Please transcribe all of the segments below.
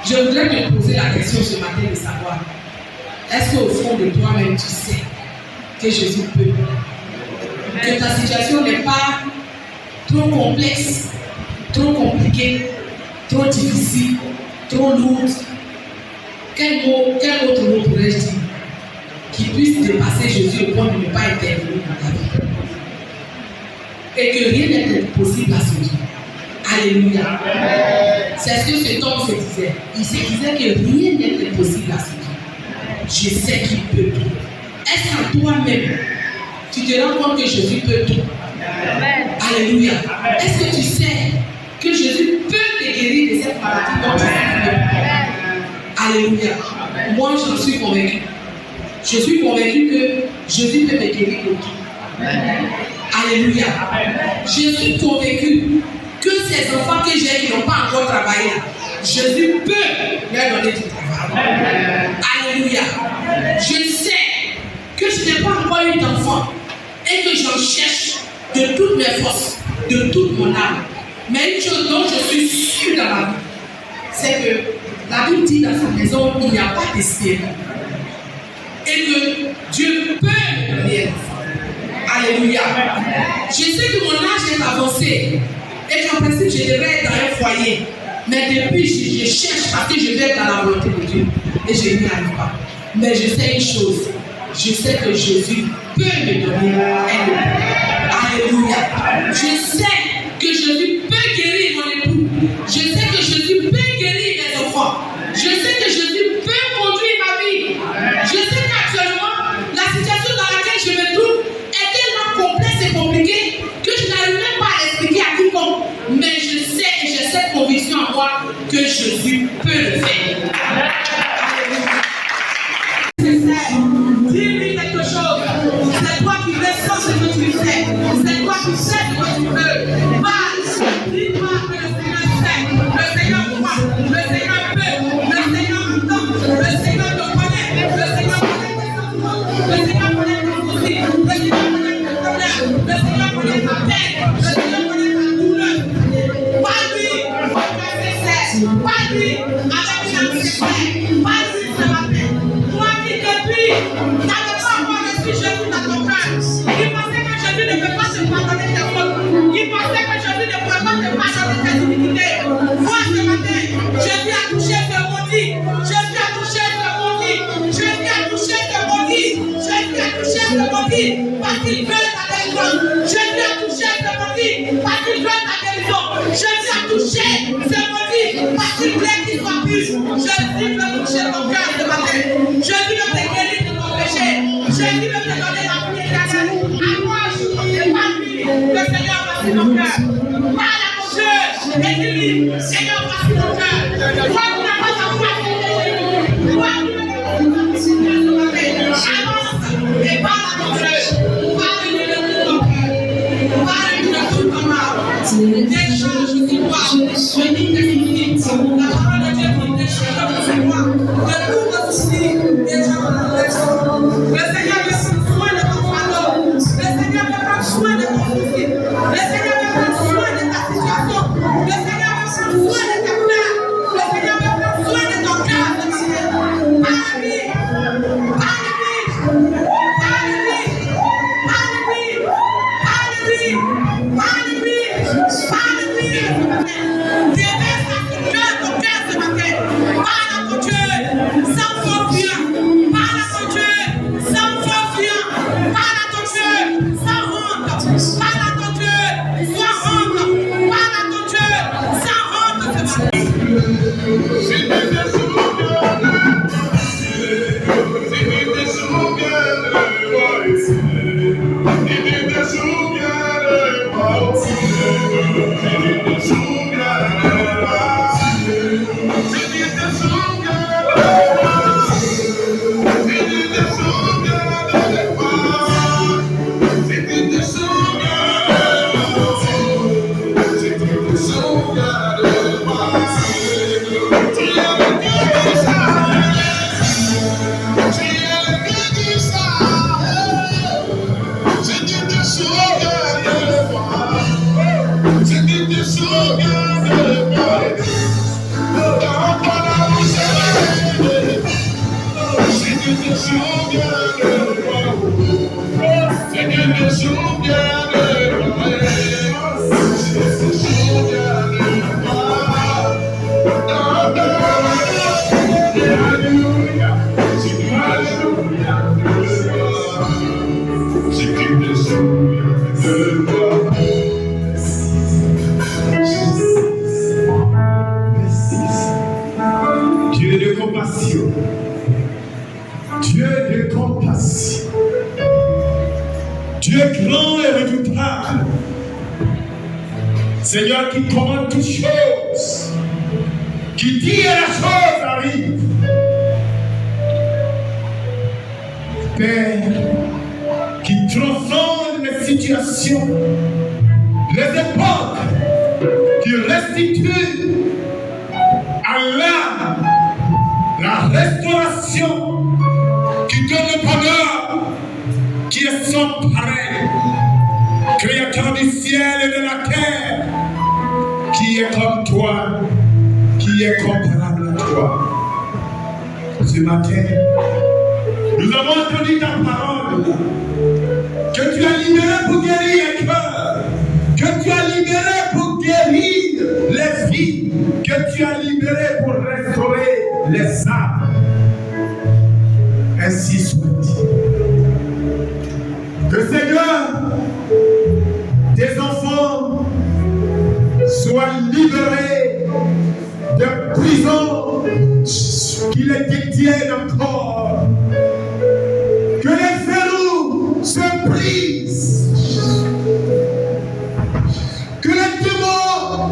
Je voudrais te poser la question ce matin de savoir, est-ce qu'au fond de toi-même tu sais que Jésus peut? Que ta situation n'est pas trop complexe, trop compliquée, trop difficile, trop lourde. Quel autre mot pourrais-je dire qui puisse dépasser Jésus au point de ne pas intervenir dans ta vie? Et que rien n'est possible à ce Dieu. Alléluia. C'est ce que cet homme se disait. Il se disait que rien n'est possible à ce Dieu. Je sais qu'il peut tout. Est-ce qu'à toi-même, tu te rends compte que Jésus peut tout? Alléluia. Est-ce que tu sais que Jésus peut te guérir de cette maladie dont tu souffres? Alléluia. Moi, j'en suis convaincu. Je suis convaincu que Jésus peut me guérir de tout. Alléluia. Je suis convaincu que ces enfants que j'ai qui n'ont pas encore travaillé, Jésus peut leur donner du travail. Alléluia. Je sais que je n'ai pas encore eu d'enfant et que j'en cherche de toutes mes forces, de toute mon âme. Mais une chose dont je suis sûr dans la vie, c'est que la Bible dit dans sa maison, il n'y a pas d'espérance. Et que Dieu peut me donner un enfant. Alléluia. Je sais que mon âge est avancé et qu'en principe je devrais être dans un foyer. Mais depuis, je cherche parce que je vais être dans la volonté de Dieu. Et je n'y arrive pas. Mais je sais une chose. Je sais que Jésus peut me donner un enfant. Alléluia. Je sais que Jésus peut guérir mon époux. Je sais que Jésus peut guérir mes enfants. Je sais que Jésus peut conduire ma vie. Je sais qu'actuellement, la situation dans laquelle je me trouve est tellement complexe et compliquée que je n'arrive même pas à l'expliquer à quiconque. Mais je sais et j'ai cette conviction en moi que Jésus peut le faire. Dis-lui quelque chose. C'est toi qui ressens ce que tu sais. C'est toi qui sais ce que tu veux. Marche. Dis-toi que le Seigneur sait. Le Seigneur croit. Le Seigneur peut. Le Seigneur entend. Le Seigneur te connaît. Le Seigneur connaît tes sentiments. Le Seigneur connaît tes soucis. Le Seigneur connaît tes problèmes. Le Seigneur connaît ta peine. Le Seigneur connaît ta douleur. Pas lui. Pas lui. Avec une âme sincère. Pas lui ce matin. Toi qui depuis n'avais pas encore reçu Jésus dans ton cœur, qui pensait que Jésus ne peut pas te pardonner tes fautes, qui pensait que Jésus ne pourrait pas te pardonner tes iniquités. Moi ce matin, Jésus a touché ce maudit. Jésus a touché ce maudit. Jésus a touché ce maudit. Jésus a touché ce maudit parce qu'il veut ta délivrance. Jésus a touché ce maudit parce qu'il veut ta guérison. Jésus a touché ce maudit parce qu'il voulait qu'il soit plus. Jésus veut toucher ton cœur ce matin. Jésus veut te guérir de ton péché. Jésus veut te donner la vie éternelle. Approche et parle-lui. Le Seigneur voici ton cœur. Parle à ton Dieu et dis-lui, Seigneur voici ton cœur. Toi qui n'as pas ta foi pour Jésus. Toi qui n'as pas ta foi ce matin. Avance et parle à ton Dieu. Parle-lui de tout ton cœur. Parle-lui de tout ton âme. Déchange sur toi. Je dis tes soucis. La parole de Dieu dit déchange sur toi. De tout vos soucis. Le Seigneur veut prendre soin de ton fardeau. Le Seigneur veut prendre soin de ton souci. Le Seigneur veut prendre soin de ta situation. Le Seigneur veut prendre soin de ta pleurs. Le Seigneur veut prendre soin de ton cœur. Parle-lui. Parle-lui. Parle-lui. Parle-lui. Parle-lui. Parle-lui. Déverse ton cœur ce matin. Parle à ton Dieu. Sans confiance. Parle à ton Dieu sans confiance. Parle à ton Dieu sans honte. Parle à ton Dieu sans honte. Parle à ton Dieu sans honte. Si tu te souviens de moi. Dieu de compassion. Dieu de compassion. Dieu grand et redoutable. Seigneur qui commande toutes choses, qui dit et la chose arrive. Père, qui transcende les situations, les époques, qui restitue à l'âme la restauration, qui donne le bonheur, qui est sans pareil, créateur du ciel et de la terre, qui est comme toi, qui est comparable à toi. Ce matin, nous avons entendu ta parole, que tu as libéré pour guérir les cœurs, que tu as libéré pour guérir les vies, que tu as libéré pour restaurer les âmes. Ainsi soit-il. Que Seigneur, tes enfants soient libérés de prison qui les détiennent encore. Que les verrous se brisent. Que les démons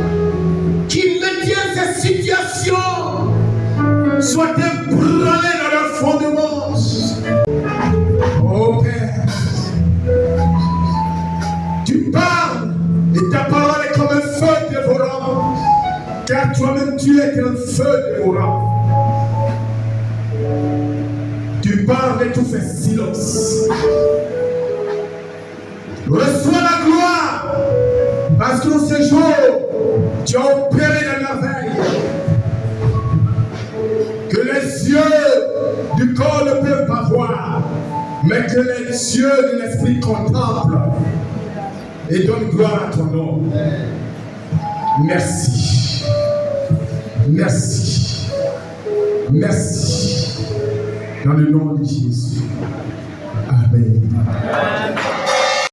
qui maintiennent ces situations soient ébranlés dans leur fondement. Oh Père, tu parles et ta parole est comme un feu dévorant, car toi-même tu es un feu dévorant. Tu parles et tout fait silence. Reçois la gloire, parce que dans ce jour, tu as opéré la merveille. Que les yeux du corps ne peuvent pas voir, mais que les yeux de l'esprit contemplent et donnent gloire à ton nom. Merci. Merci. Merci. Dans le nom de Jésus. Amen.